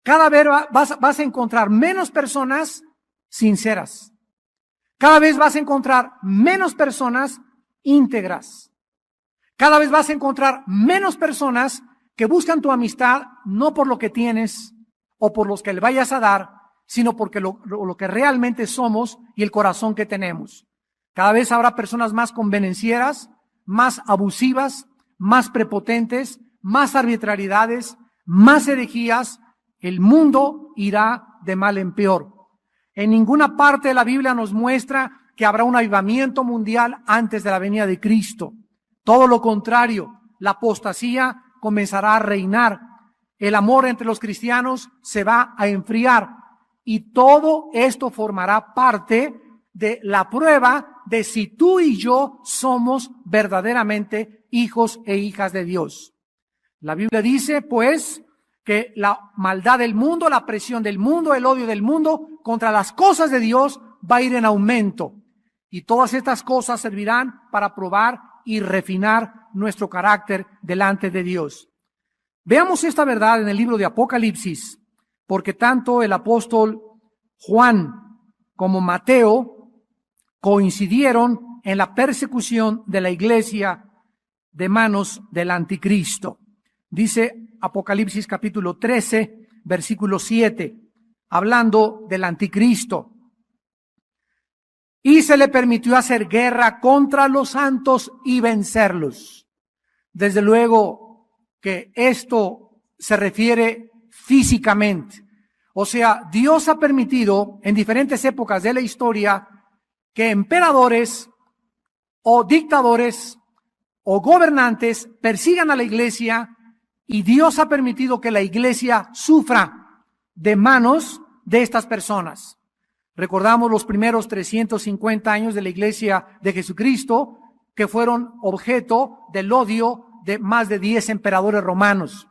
cada vez vas a encontrar menos personas sinceras. Cada vez vas a encontrar menos personas íntegras. Cada vez vas a encontrar menos personas que buscan tu amistad no por lo que tienes o por los que le vayas a dar, sino porque lo que realmente somos y el corazón que tenemos. Cada vez habrá personas más convenencieras, más abusivas, más prepotentes, más arbitrariedades, más herejías. El mundo irá de mal en peor. En ninguna parte de la Biblia nos muestra que habrá un avivamiento mundial antes de la venida de Cristo. Todo lo contrario, la apostasía comenzará a reinar. El amor entre los cristianos se va a enfriar. Y todo esto formará parte de la prueba de si tú y yo somos verdaderamente hijos e hijas de Dios. La Biblia dice, pues, que la maldad del mundo, la presión del mundo, el odio del mundo contra las cosas de Dios va a ir en aumento. Y todas estas cosas servirán para probar y refinar nuestro carácter delante de Dios. Veamos esta verdad en el libro de Apocalipsis, porque tanto el apóstol Juan como Mateo coincidieron en la persecución de la iglesia de manos del anticristo. Dice Apocalipsis capítulo 13, versículo 7, hablando del anticristo. Y se le permitió hacer guerra contra los santos y vencerlos. Desde luego que esto se refiere físicamente. O sea, Dios ha permitido en diferentes épocas de la historia que emperadores o dictadores o gobernantes persigan a la iglesia, y Dios ha permitido que la iglesia sufra de manos de estas personas. Recordamos los primeros 350 años de la iglesia de Jesucristo, que fueron objeto del odio de más de 10 emperadores romanos,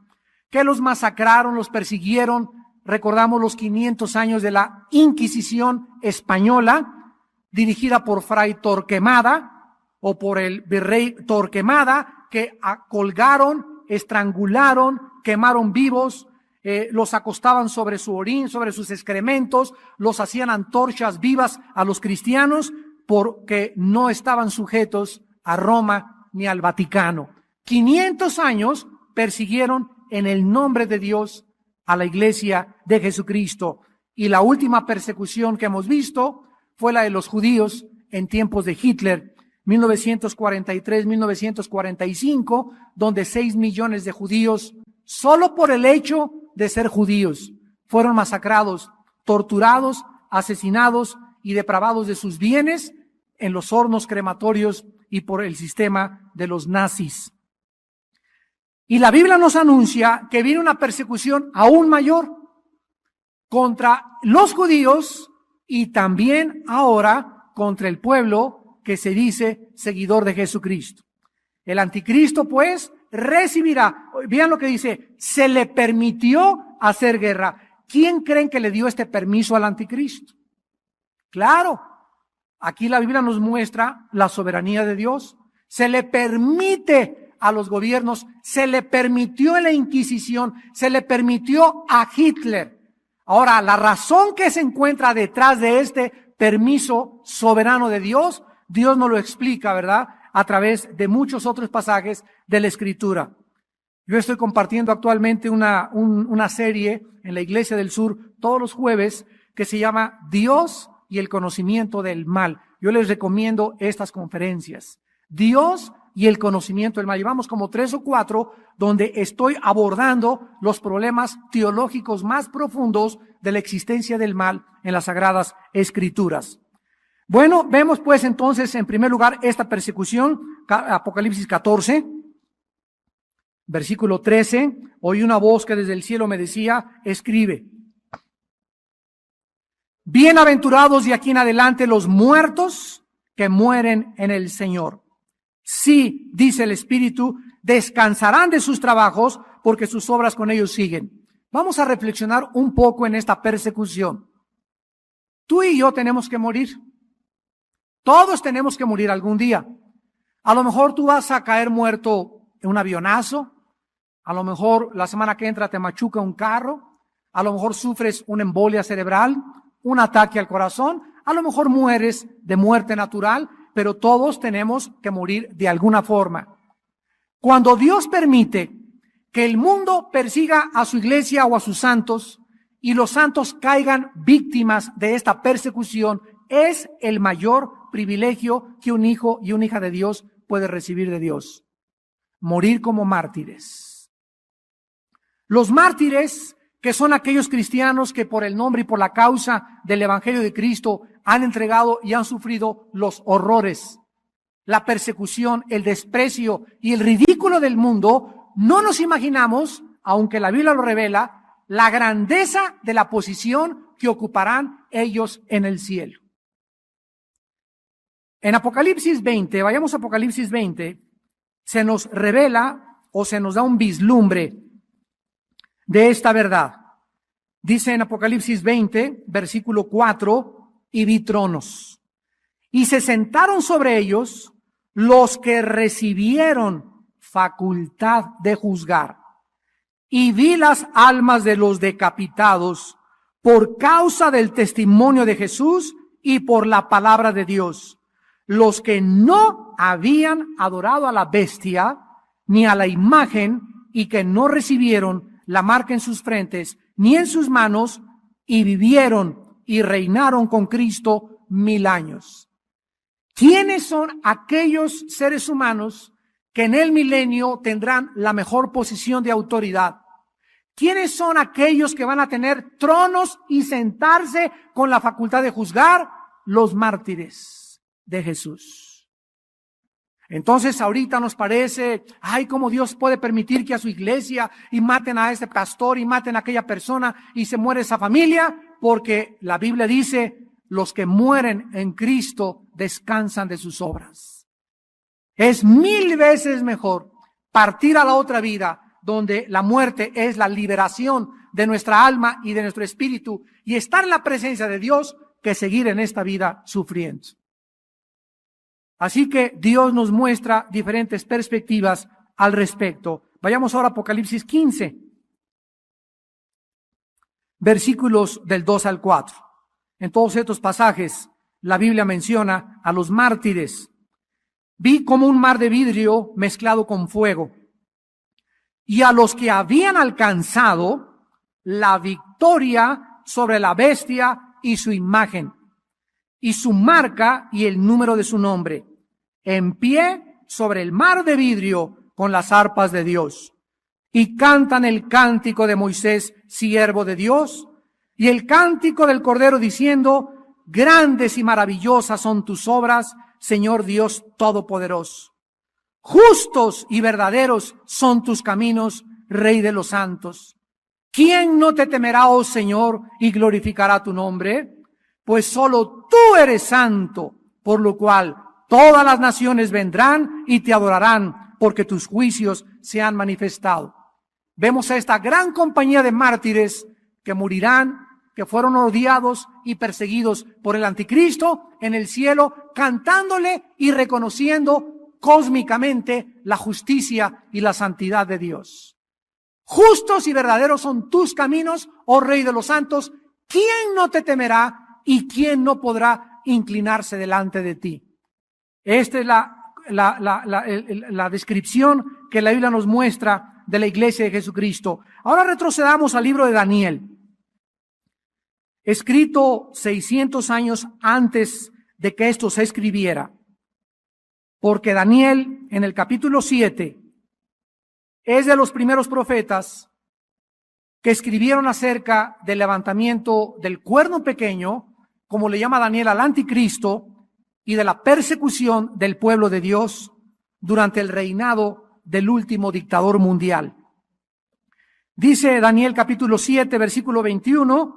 que los masacraron, los persiguieron. Recordamos los 500 años de la Inquisición española, dirigida por Fray Torquemada, o por el virrey Torquemada, que colgaron, estrangularon, quemaron vivos, los acostaban sobre su orín, sobre sus excrementos, los hacían antorchas vivas a los cristianos porque no estaban sujetos a Roma ni al Vaticano. 500 años persiguieron en el nombre de Dios a la iglesia de Jesucristo. Y la última persecución que hemos visto fue la de los judíos en tiempos de Hitler, 1943-1945, donde 6 millones de judíos, solo por el hecho de ser judíos, fueron masacrados, torturados, asesinados y depravados de sus bienes en los hornos crematorios y por el sistema de los nazis. Y la Biblia nos anuncia que viene una persecución aún mayor contra los judíos y también ahora contra el pueblo que se dice seguidor de Jesucristo. El anticristo, pues, recibirá, vean lo que dice, se le permitió hacer guerra. ¿Quién creen que le dio este permiso al anticristo? Claro, aquí la Biblia nos muestra la soberanía de Dios. Se le permite a los gobiernos, se le permitió en la Inquisición, se le permitió a Hitler. Ahora, la razón que se encuentra detrás de este permiso soberano de Dios, Dios nos lo explica, ¿verdad?, a través de muchos otros pasajes de la Escritura. Yo estoy compartiendo actualmente una serie en la Iglesia del Sur todos los jueves que se llama Dios y el conocimiento del mal. Yo les recomiendo estas conferencias. Dios y el conocimiento del mal. Llevamos como 3 o 4 donde estoy abordando los problemas teológicos más profundos de la existencia del mal en las Sagradas Escrituras. Bueno, vemos pues entonces en primer lugar esta persecución, Apocalipsis 14, versículo 13, oí una voz que desde el cielo me decía, escribe, bienaventurados de aquí en adelante los muertos que mueren en el Señor. Sí, dice el Espíritu, descansarán de sus trabajos porque sus obras con ellos siguen. Vamos a reflexionar un poco en esta persecución. Tú y yo tenemos que morir. Todos tenemos que morir algún día. A lo mejor tú vas a caer muerto en un avionazo. A lo mejor la semana que entra te machuca un carro. a lo mejor sufres una embolia cerebral, un ataque al corazón, a lo mejor mueres de muerte natural, pero todos tenemos que morir de alguna forma. Cuando Dios permite que el mundo persiga a su iglesia o a sus santos y los santos caigan víctimas de esta persecución, es el mayor privilegio que un hijo y una hija de Dios puede recibir de Dios. Morir como mártires. Los mártires, que son aquellos cristianos que por el nombre y por la causa del Evangelio de Cristo han entregado y han sufrido los horrores, la persecución, el desprecio y el ridículo del mundo, no nos imaginamos, aunque la Biblia lo revela, la grandeza de la posición que ocuparán ellos en el cielo. En Apocalipsis 20, vayamos a Apocalipsis 20, se nos revela o se nos da un vislumbre de esta verdad. Dice en Apocalipsis 20, versículo 4, y vi tronos, y se sentaron sobre ellos los que recibieron facultad de juzgar, y vi las almas de los decapitados por causa del testimonio de Jesús y por la palabra de Dios, los que no habían adorado a la bestia ni a la imagen y que no recibieron la marca en sus frentes ni en sus manos, y vivieron y reinaron con Cristo 1000 años. ¿Quiénes son aquellos seres humanos que en el milenio tendrán la mejor posición de autoridad? ¿Quiénes son aquellos que van a tener tronos y sentarse con la facultad de juzgar? Los mártires de Jesús. Entonces ahorita nos parece, ay, cómo Dios puede permitir que a su iglesia y maten a este pastor y maten a aquella persona y se muere esa familia, porque la Biblia dice, los que mueren en Cristo descansan de sus obras. Es 1000 veces mejor partir a la otra vida, donde la muerte es la liberación de nuestra alma y de nuestro espíritu, y estar en la presencia de Dios, que seguir en esta vida sufriendo. Así que Dios nos muestra diferentes perspectivas al respecto. Vayamos ahora a Apocalipsis 15, versículos del 2 al 4. En todos estos pasajes, la Biblia menciona a los mártires. Vi como un mar de vidrio mezclado con fuego, y a los que habían alcanzado la victoria sobre la bestia y su imagen, y su marca y el número de su nombre, en pie sobre el mar de vidrio con las arpas de Dios. Y cantan el cántico de Moisés, siervo de Dios, y el cántico del Cordero, diciendo, grandes y maravillosas son tus obras, Señor Dios Todopoderoso. Justos y verdaderos son tus caminos, Rey de los santos. ¿Quién no te temerá, oh Señor, y glorificará tu nombre? Pues solo tú eres santo, por lo cual todas las naciones vendrán y te adorarán, porque tus juicios se han manifestado. Vemos a esta gran compañía de mártires que morirán, que fueron odiados y perseguidos por el anticristo en el cielo, cantándole y reconociendo cósmicamente la justicia y la santidad de Dios. Justos y verdaderos son tus caminos, oh Rey de los santos. ¿Quién no te temerá? ¿Y quién no podrá inclinarse delante de ti? Esta es la descripción que la Biblia nos muestra de la iglesia de Jesucristo. Ahora retrocedamos al libro de Daniel, escrito 600 años antes de que esto se escribiera. Porque Daniel, en el capítulo 7, es de los primeros profetas que escribieron acerca del levantamiento del cuerno pequeño, como le llama Daniel al anticristo, y de la persecución del pueblo de Dios durante el reinado del último dictador mundial. Dice Daniel capítulo 7, versículo 21,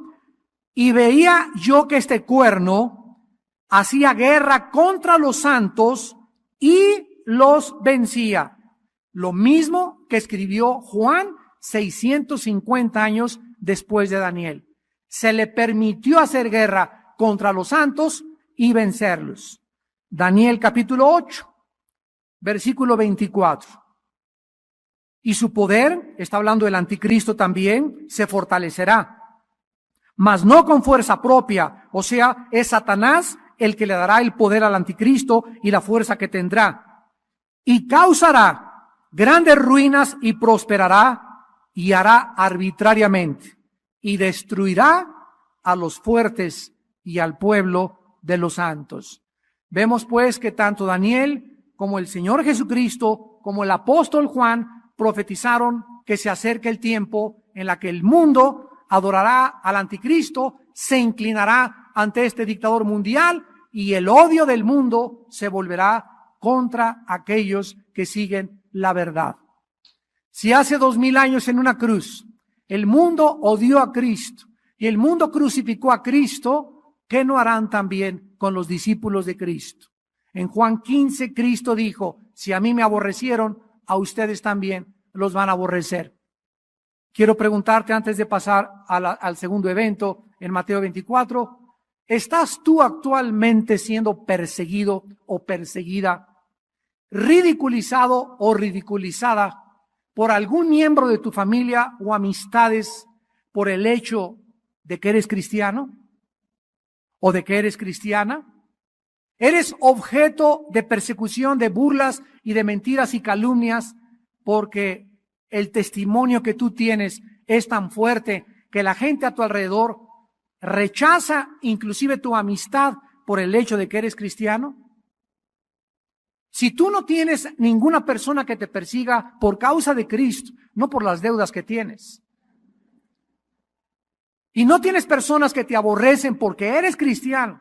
y veía yo que este cuerno hacía guerra contra los santos y los vencía. Lo mismo que escribió Juan 650 años después de Daniel. Se le permitió hacer guerra contra los santos y vencerlos. Daniel capítulo 8, versículo 24. Y su poder, está hablando del anticristo también, se fortalecerá. mas no con fuerza propia. O sea, es Satanás el que le dará el poder al anticristo y la fuerza que tendrá. Y causará grandes ruinas y prosperará y hará arbitrariamente. Y destruirá a los fuertes y al pueblo de los santos. Vemos pues que tanto Daniel como el Señor Jesucristo, como el apóstol Juan, profetizaron que se acerca el tiempo en la que el mundo adorará al anticristo, se inclinará ante este dictador mundial y el odio del mundo se volverá contra aquellos que siguen la verdad. Si hace 2000 años en una cruz el mundo odió a Cristo y el mundo crucificó a Cristo, ¿qué no harán también con los discípulos de Cristo? En Juan 15 Cristo dijo, si a mí me aborrecieron, a ustedes también los van a aborrecer. Quiero preguntarte antes de pasar al segundo evento en Mateo 24, ¿estás tú actualmente siendo perseguido o perseguida, ridiculizado o ridiculizada por algún miembro de tu familia o amistades por el hecho de que eres cristiano o de que eres cristiana? ¿Eres objeto de persecución, de burlas y de mentiras y calumnias porque el testimonio que tú tienes es tan fuerte que la gente a tu alrededor rechaza inclusive tu amistad por el hecho de que eres cristiano? Si tú no tienes ninguna persona que te persiga por causa de Cristo, no por las deudas que tienes, y no tienes personas que te aborrecen porque eres cristiano,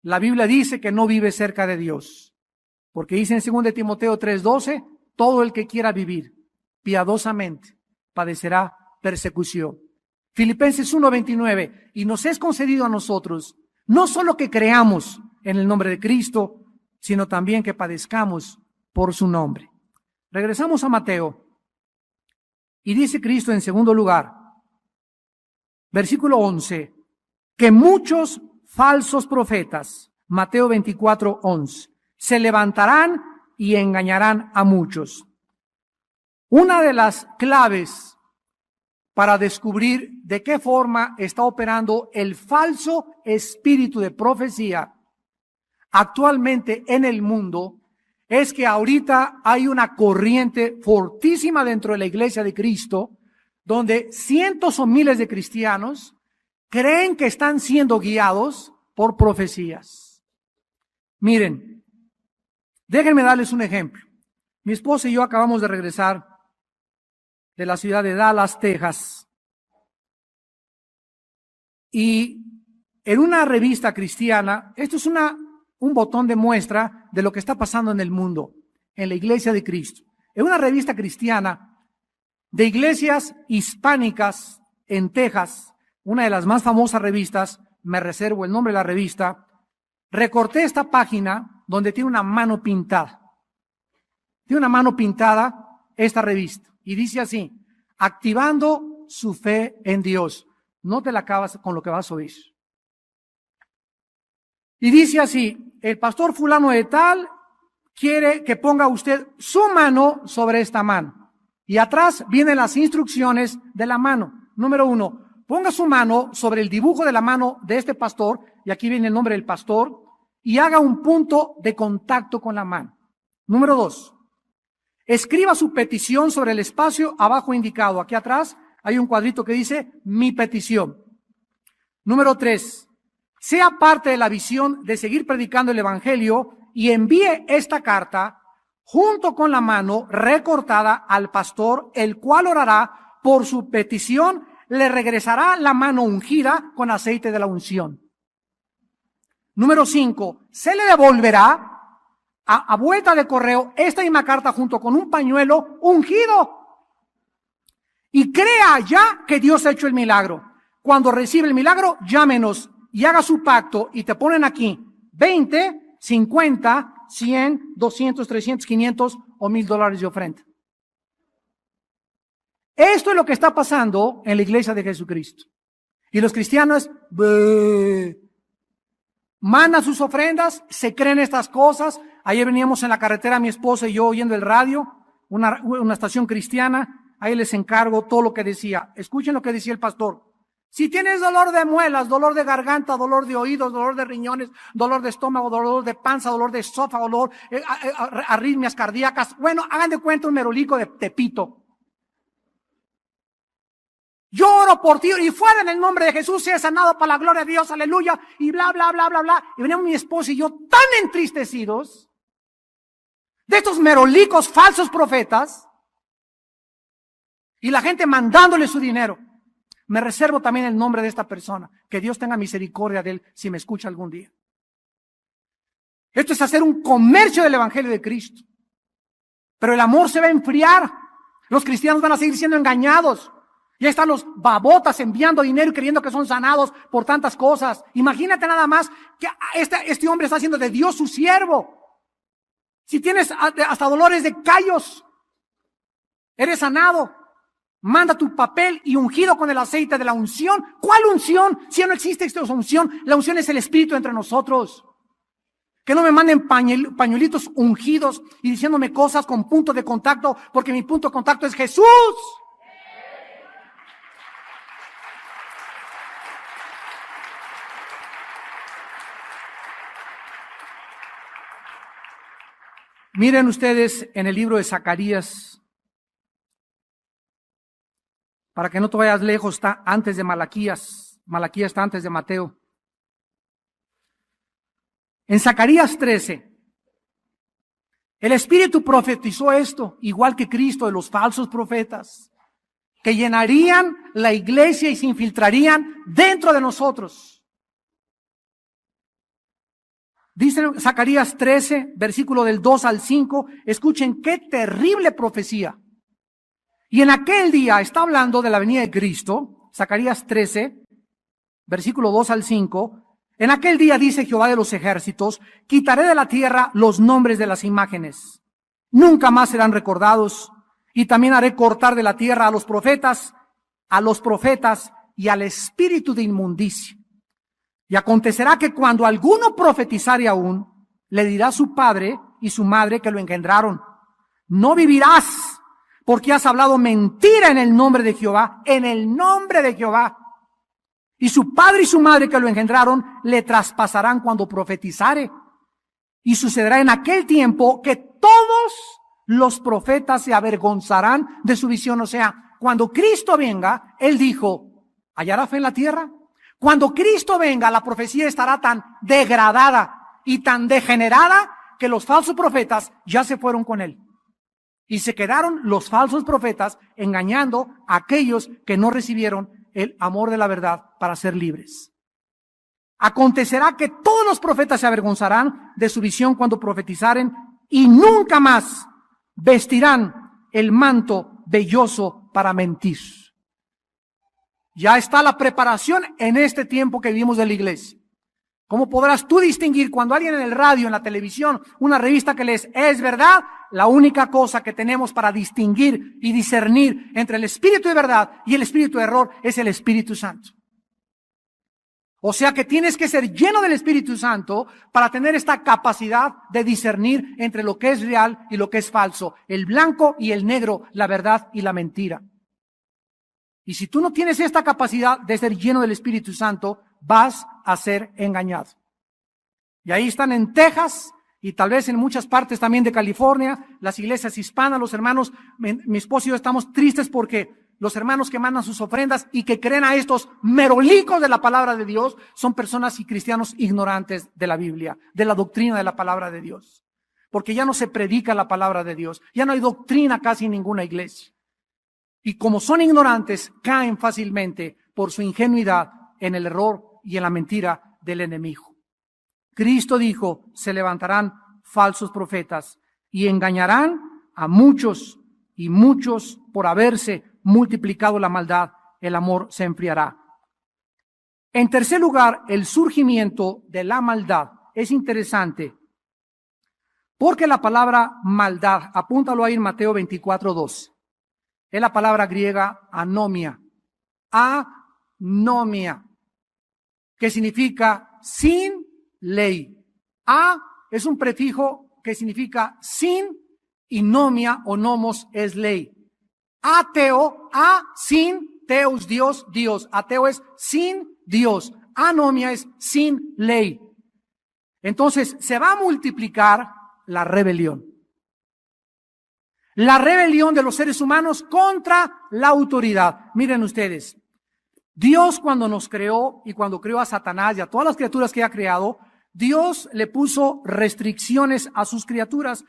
la Biblia dice que no vives cerca de Dios, porque dice en 2 Timoteo 3:12, todo el que quiera vivir piadosamente padecerá persecución. Filipenses 1:29, y nos es concedido a nosotros, no solo que creamos en el nombre de Cristo, sino también que padezcamos por su nombre. Regresamos a Mateo, y dice Cristo en segundo lugar, versículo 11, que muchos falsos profetas, Mateo 24:11, se levantarán y engañarán a muchos. Una de las claves para descubrir de qué forma está operando el falso espíritu de profecía actualmente en el mundo es que ahorita hay una corriente fortísima dentro de la iglesia de Cristo, donde cientos o miles de cristianos creen que están siendo guiados por profecías. Miren, déjenme darles un ejemplo. Mi esposa y yo acabamos de regresar de la ciudad de Dallas, Texas. Y en una revista cristiana, esto es un botón de muestra de lo que está pasando en el mundo, en la iglesia de Cristo. En una revista cristiana de iglesias hispánicas en Texas, una de las más famosas revistas, me reservo el nombre de la revista, recorté esta página donde tiene una mano pintada. Tiene una mano pintada esta revista y dice así, activando su fe en Dios. No te la acabas con lo que vas a oír. Y dice así, el pastor fulano de tal quiere que ponga usted su mano sobre esta mano. Y atrás vienen las instrucciones de la mano. Número 1, ponga su mano sobre el dibujo de la mano de este pastor, y aquí viene el nombre del pastor, y haga un punto de contacto con la mano. Número 2, escriba su petición sobre el espacio abajo indicado. Aquí atrás hay un cuadrito que dice, mi petición. Número 3, sea parte de la visión de seguir predicando el evangelio y envíe esta carta junto con la mano recortada al pastor, el cual orará por su petición, le regresará la mano ungida con aceite de la unción. Número 5, se le devolverá a vuelta de correo esta misma carta junto con un pañuelo ungido. Y crea ya que Dios ha hecho el milagro. Cuando recibe el milagro, llámenos y haga su pacto, y te ponen aquí 20, 50, 100, 200, 300, 500 o $1,000 de ofrenda. Esto es lo que está pasando en la iglesia de Jesucristo. Y los cristianos mandan sus ofrendas, se creen estas cosas. Ayer veníamos en la carretera mi esposa y yo oyendo el radio, una estación cristiana. Ahí les encargo todo lo que decía. Escuchen lo que decía el pastor. Si tienes dolor de muelas, dolor de garganta, dolor de oídos, dolor de riñones, dolor de estómago, dolor de panza, dolor de esófago, dolor, arritmias cardíacas, bueno, hagan de cuenta un merolico de Tepito. Yo oro por ti y fuera en el nombre de Jesús sea sanado para la gloria de Dios, aleluya, y bla, bla, bla, bla, bla. Y veníamos mi esposa y yo tan entristecidos de estos merolicos falsos profetas y la gente mandándole su dinero. Me reservo también el nombre de esta persona. Que Dios tenga misericordia de él si me escucha algún día. Esto es hacer un comercio del Evangelio de Cristo. Pero el amor se va a enfriar. Los cristianos van a seguir siendo engañados. Ya están los babotas enviando dinero y creyendo que son sanados por tantas cosas. Imagínate nada más que este hombre está haciendo de Dios su siervo. Si tienes hasta dolores de callos, eres sanado. Manda tu papel y ungido con el aceite de la unción. ¿Cuál unción? Si no existe esta unción, la unción es el Espíritu entre nosotros. Que no me manden pañuelitos ungidos y diciéndome cosas con punto de contacto, porque mi punto de contacto es Jesús. Miren ustedes en el libro de Zacarías, para que no te vayas lejos, está antes de Malaquías. Malaquías está antes de Mateo. En Zacarías 13, el Espíritu profetizó esto, igual que Cristo, de los falsos profetas, que llenarían la iglesia y se infiltrarían dentro de nosotros. Dice Zacarías 13, versículo del 2 al 5, escuchen qué terrible profecía. Y en aquel día, está hablando de la venida de Cristo, Zacarías 13, versículo 2 al 5, en aquel día dice Jehová de los ejércitos, quitaré de la tierra los nombres de las imágenes, nunca más serán recordados, y también haré cortar de la tierra a los profetas y al espíritu de inmundicia. Y acontecerá que cuando alguno profetizare aún, le dirá su padre y su madre que lo engendraron, no vivirás, porque has hablado mentira en el nombre de Jehová, en el nombre de Jehová. Y su padre y su madre que lo engendraron le traspasarán cuando profetizare. Y sucederá en aquel tiempo que todos los profetas se avergonzarán de su visión. O sea, cuando Cristo venga, Él dijo, ¿hallará fe en la tierra? Cuando Cristo venga, la profecía estará tan degradada y tan degenerada que los falsos profetas ya se fueron con Él. Y se quedaron los falsos profetas engañando a aquellos que no recibieron el amor de la verdad para ser libres. Acontecerá que todos los profetas se avergonzarán de su visión cuando profetizaren y nunca más vestirán el manto velloso para mentir. Ya está la preparación en este tiempo que vivimos de la iglesia. ¿Cómo podrás tú distinguir cuando alguien en el radio, en la televisión, una revista que lees, es verdad? La única cosa que tenemos para distinguir y discernir entre el espíritu de verdad y el espíritu de error es el Espíritu Santo. O sea que tienes que ser lleno del Espíritu Santo para tener esta capacidad de discernir entre lo que es real y lo que es falso, el blanco y el negro, la verdad y la mentira. Y si tú no tienes esta capacidad de ser lleno del Espíritu Santo, vas a ser engañado. Y ahí están en Texas y tal vez en muchas partes también de California, las iglesias hispanas, los hermanos, mi esposo y yo estamos tristes porque los hermanos que mandan sus ofrendas y que creen a estos merolicos de la palabra de Dios son personas y cristianos ignorantes de la Biblia, de la doctrina de la palabra de Dios. Porque ya no se predica la palabra de Dios, ya no hay doctrina casi en ninguna iglesia. Y como son ignorantes, caen fácilmente por su ingenuidad en el error y en la mentira del enemigo. Cristo dijo, se levantarán falsos profetas y engañarán a muchos, y muchos por haberse multiplicado la maldad, el amor se enfriará. En tercer lugar, el surgimiento de la maldad es interesante, porque la palabra maldad, apúntalo ahí en Mateo 24:2, es la palabra griega anomia, que significa sin ley. Es un prefijo que significa sin, y nomia o nomos es ley. Ateo, sin Teos, Dios, Dios. Ateo es sin Dios. Anomia es sin ley. Entonces se va a multiplicar la rebelión. La rebelión de los seres humanos contra la autoridad. Miren ustedes, Dios cuando nos creó y cuando creó a Satanás y a todas las criaturas que ha creado, Dios le puso restricciones a sus criaturas.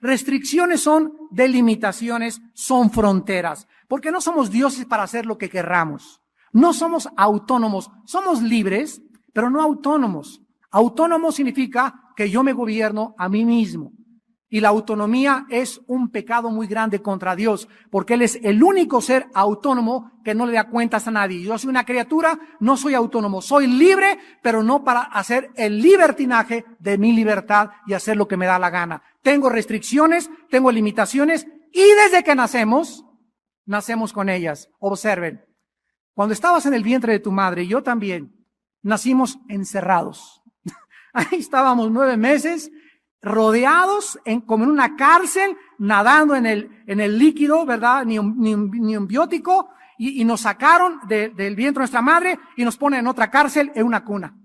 Restricciones son delimitaciones, son fronteras, porque no somos dioses para hacer lo que querramos. No somos autónomos, somos libres, pero no autónomos. Autónomo significa que yo me gobierno a mí mismo. Y la autonomía es un pecado muy grande contra Dios, porque Él es el único ser autónomo que no le da cuentas a nadie. Yo soy una criatura, no soy autónomo, soy libre, pero no para hacer el libertinaje de mi libertad y hacer lo que me da la gana. Tengo restricciones, tengo limitaciones, y desde que nacemos con ellas. Observen, cuando estabas en el vientre de tu madre, y yo también, nacimos encerrados. Ahí estábamos 9 meses, rodeados como en una cárcel, nadando en el líquido, ¿verdad? Ni un biótico, y nos sacaron del vientre de nuestra madre y nos ponen en otra cárcel, en una cuna.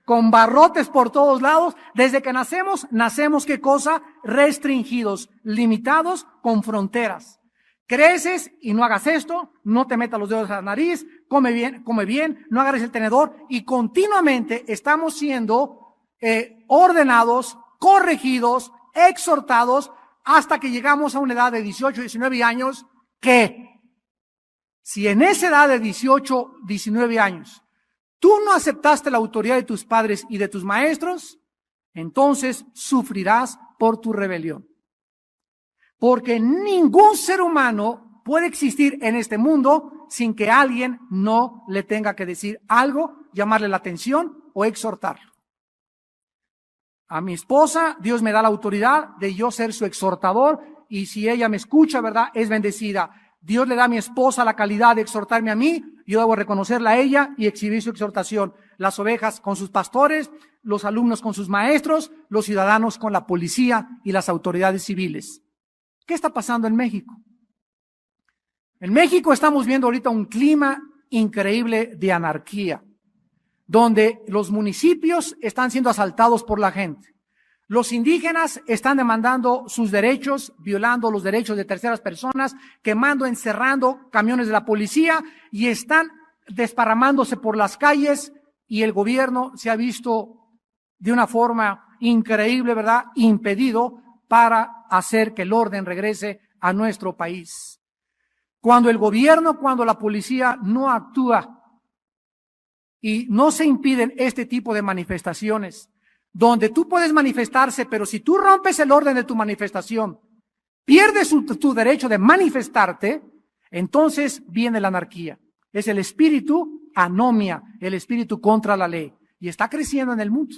Con barrotes por todos lados. Desde que nacemos, ¿qué cosa? Restringidos, limitados, con fronteras. Creces y no hagas esto, no te metas los dedos a la nariz, come bien, no agarres el tenedor, y continuamente estamos siendo ordenados, corregidos, exhortados, hasta que llegamos a una edad de 18, 19 años, que si en esa edad de 18, 19 años, tú no aceptaste la autoridad de tus padres y de tus maestros, entonces sufrirás por tu rebelión. Porque ningún ser humano puede existir en este mundo sin que alguien no le tenga que decir algo, llamarle la atención o exhortarlo. A mi esposa, Dios me da la autoridad de yo ser su exhortador, y si ella me escucha, ¿verdad?, es bendecida. Dios le da a mi esposa la calidad de exhortarme a mí, yo debo reconocerla a ella y exhibir su exhortación. Las ovejas con sus pastores, los alumnos con sus maestros, los ciudadanos con la policía y las autoridades civiles. ¿Qué está pasando en México? En México estamos viendo ahorita un clima increíble de anarquía, donde los municipios están siendo asaltados por la gente. Los indígenas están demandando sus derechos, violando los derechos de terceras personas, quemando, encerrando camiones de la policía, y están desparramándose por las calles, y el gobierno se ha visto de una forma increíble, ¿verdad?, impedido para hacer que el orden regrese a nuestro país. Cuando el gobierno, cuando la policía no actúa y no se impiden este tipo de manifestaciones, donde tú puedes manifestarse, pero si tú rompes el orden de tu manifestación, pierdes tu derecho de manifestarte, entonces viene la anarquía. Es el espíritu anomia, el espíritu contra la ley, y está creciendo en el mundo.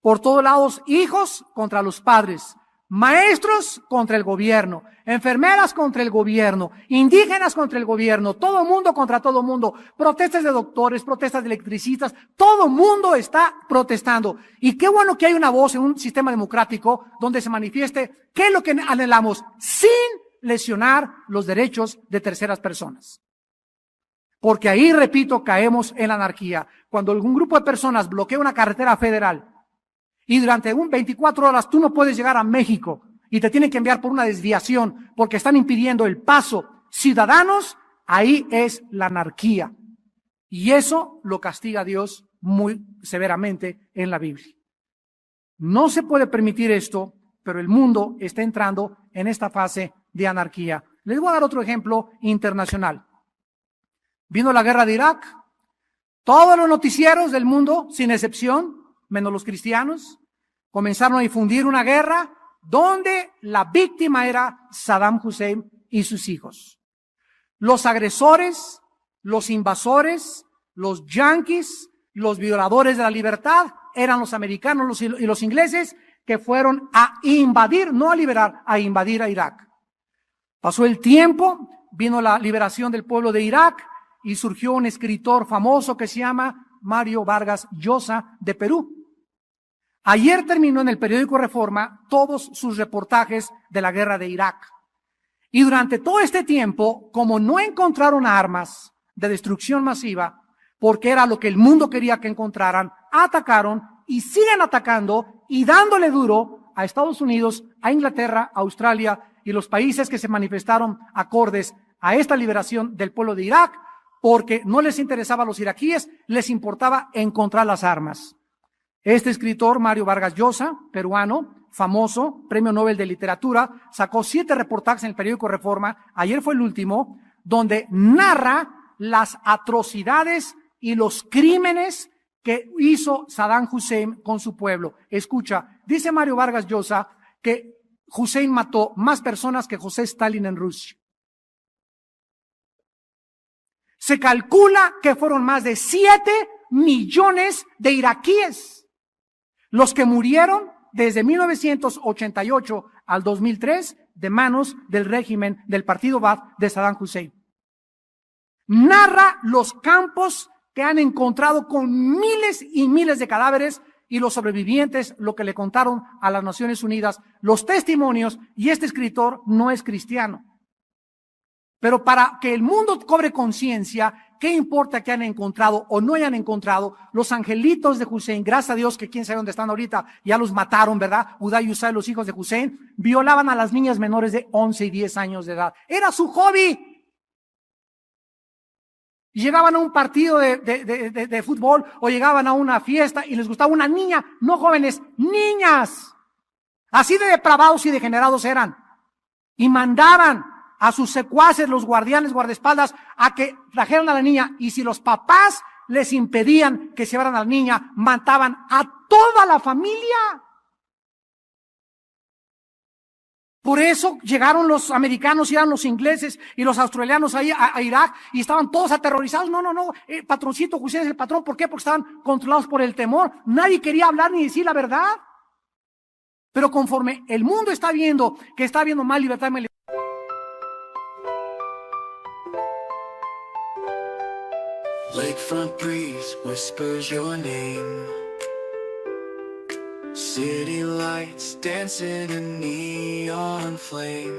Por todos lados, hijos contra los padres, maestros contra el gobierno, enfermeras contra el gobierno, indígenas contra el gobierno, todo mundo contra todo mundo, protestas de doctores, protestas de electricistas, todo mundo está protestando. Y qué bueno que hay una voz en un sistema democrático donde se manifieste qué es lo que anhelamos, sin lesionar los derechos de terceras personas. Porque ahí, repito, caemos en la anarquía. Cuando algún grupo de personas bloquea una carretera federal y durante 24 horas tú no puedes llegar a México y te tienen que enviar por una desviación porque están impidiendo el paso ciudadanos, ahí es la anarquía. Y eso lo castiga Dios muy severamente en la Biblia. No se puede permitir esto, pero el mundo está entrando en esta fase de anarquía. Les voy a dar otro ejemplo internacional. Vino la guerra de Irak. Todos los noticieros del mundo, sin excepción, menos los cristianos, comenzaron a difundir una guerra donde la víctima era Saddam Hussein y sus hijos. Los agresores, los invasores, los yanquis, los violadores de la libertad eran los americanos y los ingleses que fueron a invadir, no a liberar, a invadir a Irak. Pasó el tiempo, vino la liberación del pueblo de Irak y surgió un escritor famoso que se llama Mario Vargas Llosa de Perú. Ayer terminó en el periódico Reforma todos sus reportajes de la guerra de Irak. Y durante todo este tiempo, como no encontraron armas de destrucción masiva, porque era lo que el mundo quería que encontraran, atacaron y siguen atacando y dándole duro a Estados Unidos, a Inglaterra, a Australia y los países que se manifestaron acordes a esta liberación del pueblo de Irak, porque no les interesaba a los iraquíes, les importaba encontrar las armas. Este escritor, Mario Vargas Llosa, peruano, famoso, Premio Nobel de Literatura, sacó 7 reportajes en el periódico Reforma, ayer fue el último, donde narra las atrocidades y los crímenes que hizo Saddam Hussein con su pueblo. Escucha, dice Mario Vargas Llosa que Hussein mató más personas que José Stalin en Rusia. Se calcula que fueron más de 7 millones de iraquíes los que murieron desde 1988 al 2003 de manos del régimen del partido Baath de Saddam Hussein. Narra los campos que han encontrado con miles y miles de cadáveres y los sobrevivientes, lo que le contaron a las Naciones Unidas, los testimonios, y este escritor no es cristiano. Pero para que el mundo cobre conciencia, ¿qué importa que hayan encontrado o no hayan encontrado? Los angelitos de Hussein, gracias a Dios que quién sabe dónde están ahorita, ya los mataron, ¿verdad? Uday y Usay, los hijos de Hussein, violaban a las niñas menores de 11 y 10 años de edad. Era su hobby. Y llegaban a un partido de fútbol o llegaban a una fiesta y les gustaba una niña, no jóvenes, niñas. Así de depravados y degenerados eran. Y mandaban a sus secuaces, los guardianes, guardaespaldas, a que trajeran a la niña. Y si los papás les impedían que se llevaran a la niña, mataban a toda la familia. Por eso llegaron los americanos y eran los ingleses y los australianos ahí a Irak y estaban todos aterrorizados. No, patroncito Hussein es el patrón. ¿Por qué? Porque estaban controlados por el temor. Nadie quería hablar ni decir la verdad. Pero conforme el mundo está viendo que está habiendo más libertad, Lakefront breeze whispers your name. City lights dancing in neon flame.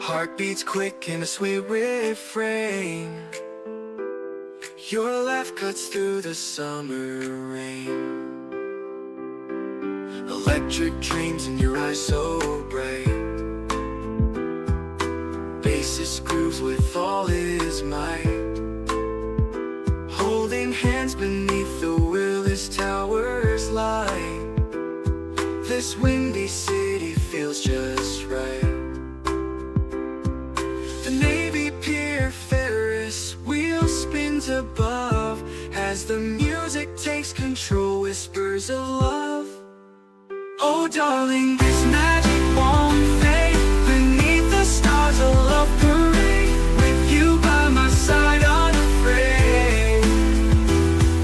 Heartbeats quick in a sweet refrain. Your laugh cuts through the summer rain. Electric dreams in your eyes so bright. Bassist grooves with all his might. Holding hands beneath the Willis Towers light. This windy city feels just right. The Navy Pier Ferris wheel spins above as the music takes control, whispers of love. Oh darling, this magic won't fade. Beneath the stars a love parade. With you by my side unafraid.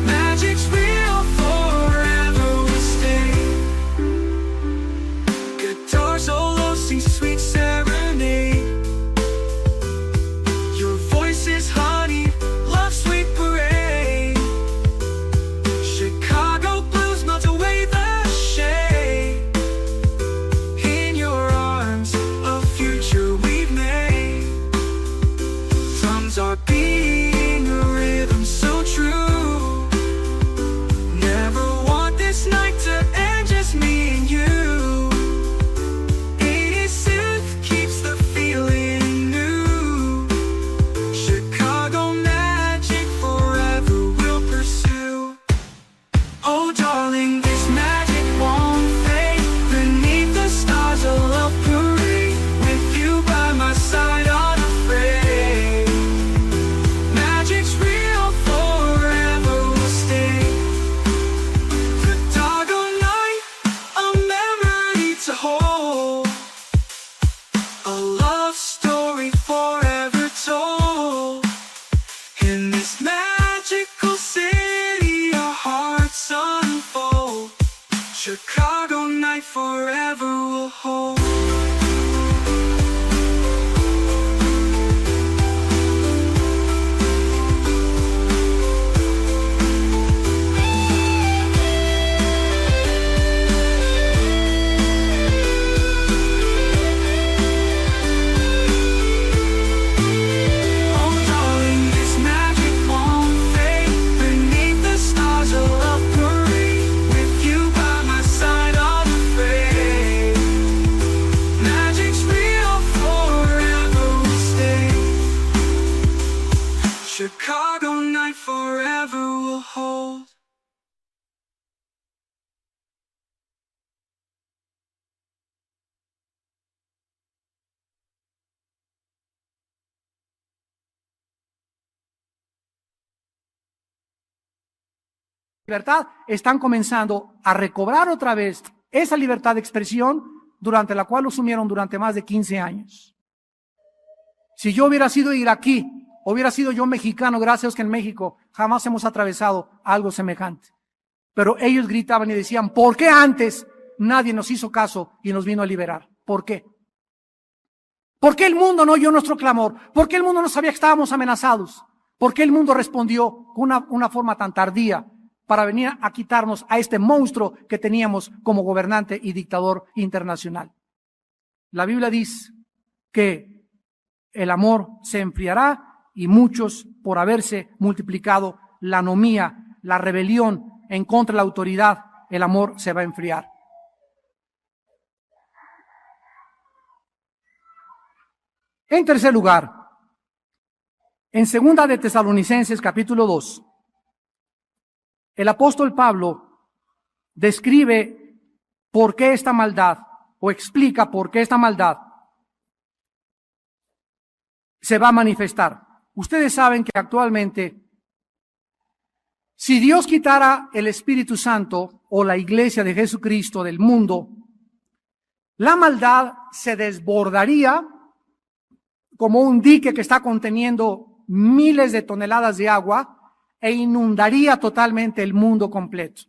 Magic's real, forever we stay. Guitar solo sings sweet serenade. Your voice is honey, love sweet parade. Chicago blues melt away the shade. Chicago night forever will hold. Libertad, están comenzando a recobrar otra vez esa libertad de expresión durante la cual lo sumieron durante más de 15 años. Si yo hubiera sido iraquí, hubiera sido yo mexicano, gracias a Dios que en México jamás hemos atravesado algo semejante. Pero ellos gritaban y decían, ¿por qué antes nadie nos hizo caso y nos vino a liberar? ¿Por qué? ¿Por qué el mundo no oyó nuestro clamor? ¿Por qué el mundo no sabía que estábamos amenazados? ¿Por qué el mundo respondió con una forma tan tardía para venir a quitarnos a este monstruo que teníamos como gobernante y dictador internacional? La Biblia dice que el amor se enfriará y muchos, por haberse multiplicado la anomía, la rebelión en contra de la autoridad, el amor se va a enfriar. En tercer lugar, en 2 de Tesalonicenses capítulo 2, el apóstol Pablo describe por qué esta maldad, o explica por qué esta maldad se va a manifestar. Ustedes saben que actualmente, si Dios quitara el Espíritu Santo o la iglesia de Jesucristo del mundo, la maldad se desbordaría como un dique que está conteniendo miles de toneladas de agua e inundaría totalmente el mundo completo.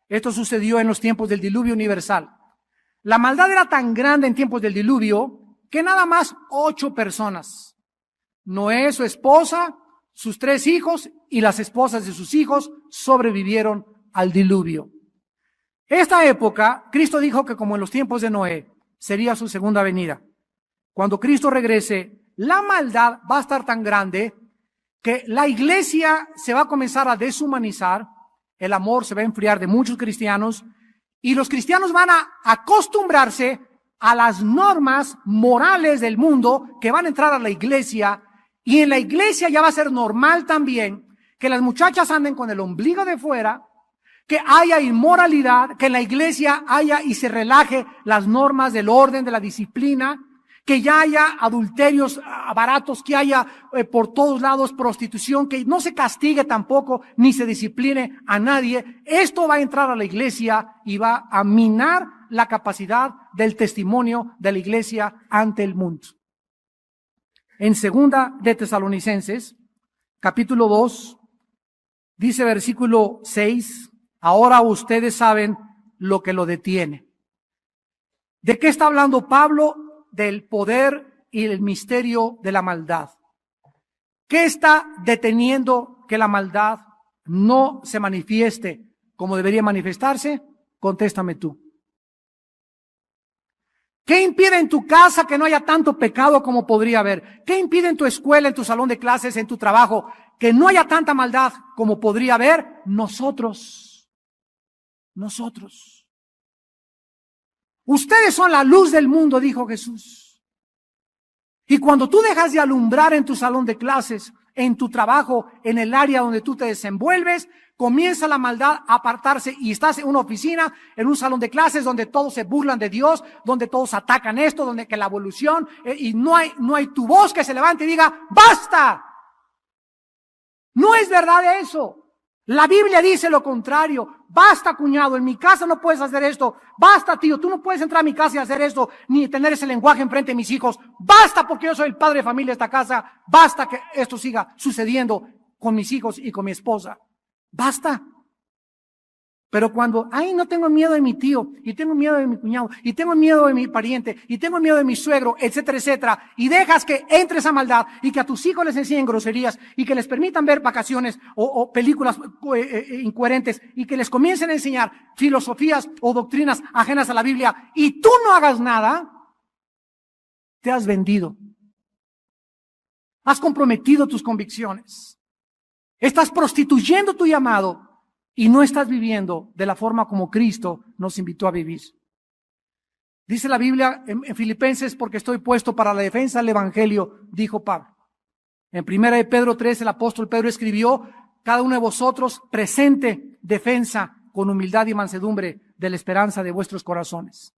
Esto sucedió en los tiempos del diluvio universal. La maldad era tan grande en tiempos del diluvio que nada más 8 personas, Noé, su esposa, sus 3 hijos y las esposas de sus hijos sobrevivieron al diluvio. Esta época, Cristo dijo que como en los tiempos de Noé, sería su segunda venida. Cuando Cristo regrese, la maldad va a estar tan grande que la iglesia se va a comenzar a deshumanizar, el amor se va a enfriar de muchos cristianos y los cristianos van a acostumbrarse a las normas morales del mundo que van a entrar a la iglesia, y en la iglesia ya va a ser normal también que las muchachas anden con el ombligo de fuera, que haya inmoralidad, que en la iglesia haya y se relaje las normas del orden, de la disciplina, que ya haya adulterios baratos, que haya por todos lados prostitución, que no se castigue tampoco ni se discipline a nadie. Esto va a entrar a la iglesia y va a minar la capacidad del testimonio de la iglesia ante el mundo. En 2 de Tesalonicenses, capítulo 2, dice versículo 6, ahora ustedes saben lo que lo detiene. ¿De qué está hablando Pablo? Del poder y el misterio de la maldad. ¿Qué está deteniendo que la maldad no se manifieste como debería manifestarse? Contéstame tú. ¿Qué impide en tu casa que no haya tanto pecado como podría haber? ¿Qué impide en tu escuela, en tu salón de clases, en tu trabajo, que no haya tanta maldad como podría haber? Nosotros. Ustedes son la luz del mundo, dijo Jesús. Y cuando tú dejas de alumbrar en tu salón de clases, en tu trabajo, en el área donde tú te desenvuelves, comienza la maldad a apartarse y estás en una oficina, en un salón de clases donde todos se burlan de Dios, donde todos atacan esto, donde que la evolución, y no hay tu voz que se levante y diga, ¡basta! No es verdad eso. La Biblia dice lo contrario. Basta, cuñado, en mi casa no puedes hacer esto. Basta, tío, tú no puedes entrar a mi casa y hacer esto, ni tener ese lenguaje enfrente de mis hijos. Basta, porque yo soy el padre de familia de esta casa. Basta que esto siga sucediendo con mis hijos y con mi esposa. Basta. Pero cuando, no tengo miedo de mi tío, y tengo miedo de mi cuñado, y tengo miedo de mi pariente, y tengo miedo de mi suegro, etcétera, etcétera, y dejas que entre esa maldad, y que a tus hijos les enseñen groserías, y que les permitan ver vacaciones o películas incoherentes, y que les comiencen a enseñar filosofías o doctrinas ajenas a la Biblia, y tú no hagas nada, te has vendido. Has comprometido tus convicciones. Estás prostituyendo tu llamado. Y no estás viviendo de la forma como Cristo nos invitó a vivir. Dice la Biblia en Filipenses, porque estoy puesto para la defensa del Evangelio, dijo Pablo. En 1 de Pedro 3, el apóstol Pedro escribió: cada uno de vosotros presente defensa con humildad y mansedumbre de la esperanza de vuestros corazones.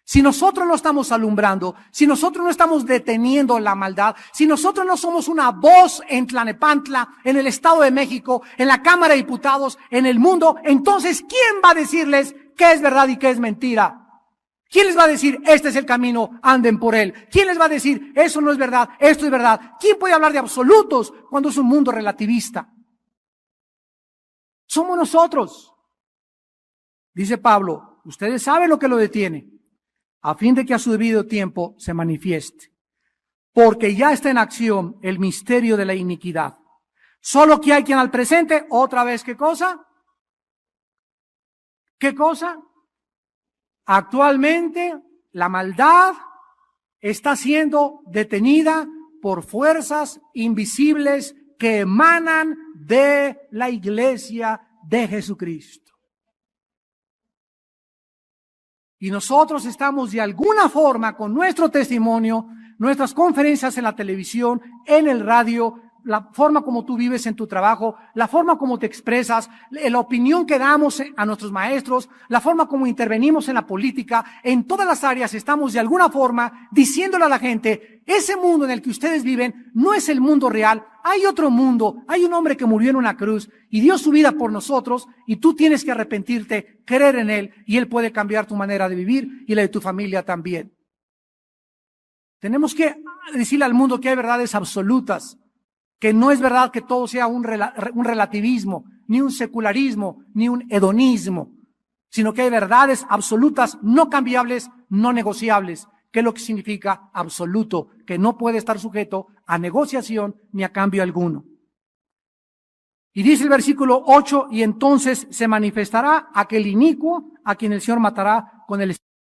Si nosotros no estamos alumbrando, si nosotros no estamos deteniendo la maldad, si nosotros no somos una voz en Tlalnepantla, en el Estado de México, en la Cámara de Diputados, en el mundo, entonces ¿quién va a decirles qué es verdad y qué es mentira? ¿Quién les va a decir, este es el camino, anden por él? ¿Quién les va a decir, eso no es verdad, esto es verdad? ¿Quién puede hablar de absolutos cuando es un mundo relativista? Somos nosotros. Dice Pablo, ustedes saben lo que lo detiene, a fin de que a su debido tiempo se manifieste. Porque ya está en acción el misterio de la iniquidad. Solo que hay quien al presente, otra vez, ¿qué cosa? ¿Qué cosa? Actualmente la maldad está siendo detenida por fuerzas invisibles que emanan de la iglesia de Jesucristo. Y nosotros estamos de alguna forma con nuestro testimonio, nuestras conferencias en la televisión, en el radio, la forma como tú vives en tu trabajo, la forma como te expresas, la opinión que damos a nuestros maestros, la forma como intervenimos en la política, en todas las áreas estamos de alguna forma diciéndole a la gente, ese mundo en el que ustedes viven no es el mundo real, hay otro mundo, hay un hombre que murió en una cruz y dio su vida por nosotros y tú tienes que arrepentirte, creer en él y él puede cambiar tu manera de vivir y la de tu familia también. Tenemos que decirle al mundo que hay verdades absolutas, que no es verdad que todo sea un relativismo, ni un secularismo, ni un hedonismo, sino que hay verdades absolutas, no cambiables, no negociables, que es lo que significa absoluto, que no puede estar sujeto a negociación ni a cambio alguno. Y dice el versículo 8, y entonces se manifestará aquel inicuo a quien el Señor matará con el